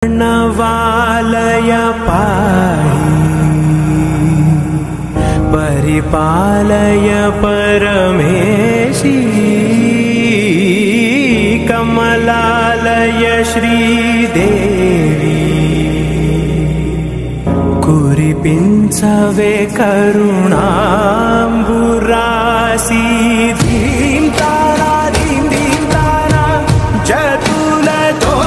प्रणवालय पाहि परिपालय परमेशी कमलालय श्रीदेवी कुरिपिंचवे करुणांबुरासी धीं तारा धीं धीं तारा जतुलतो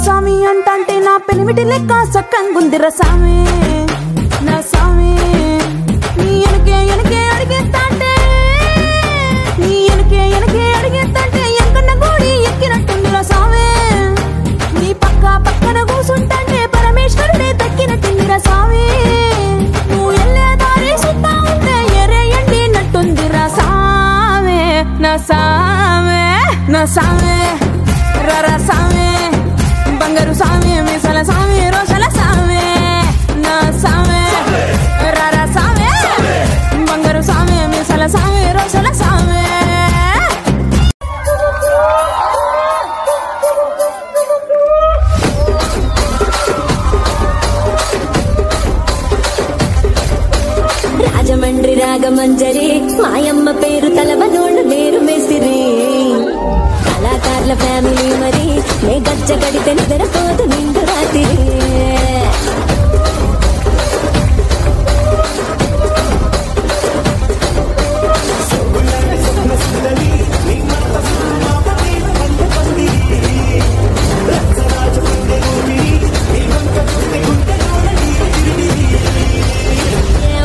స్వామి అంటంటే నా పెనిమిటి లెక్క సక్కంగుందిర సామి నా సామి నీ ఎనకే ఎనకే అడిగేస్తాంటే నీ ఎనకే ఎనకే అడిగేస్తాంటే ఎంకన్న గోడి ఎక్కినట్టుందిర సామి నీ పక్కన కూసుంటాంటే పరమేశ్వరుడే దక్కినట్టుందిర సామి నువ్వు ఎల్లే దారి సుత్తా ఉంటే ఎరే ఎండినట్టుందిర సామి నా సామి నా సామి రరా సామి బంగారు సామి మిసల సామి రోషల సామి నా సామి రరా సామి బంగారు సామి మిసల సామి రోషల సామి రాజమండ్రి రాగమంజరి మాయమ్మ పేరు తలవనోళ్ళు వేరు మేసిరి కళాకారుల ఫ్యామిలీ మరి నే గచ్చ గడితే నిద్రపోదు నిండు రాత్రి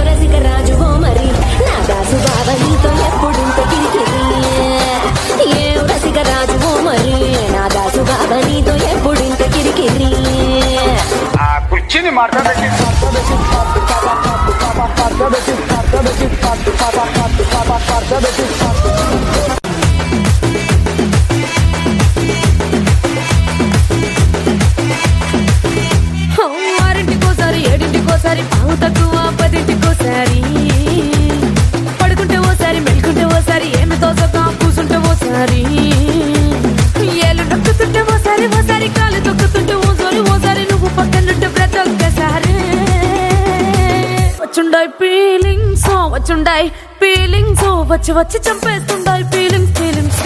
రసిక రాజు ఓ మరి నా దాసు బాబా నీతో ఎప్పుడింత కిరికిరి ఏ రసిక రాజు ఓ మరి నా దాసు బాబా నీతో ఎప్పుడింత కిరికిరి ఆ కుర్చీని మాట్లాడబెట్టి ఆరింటికోసారి 7 పావు తక్కువ 10 వచ్చుండాయి ఫీలింగ్స్ వచ్చుండాయి ఫీలింగ్స్ వచ్చి వచ్చి చంపేస్తుండాయి ఫీలింగ్స్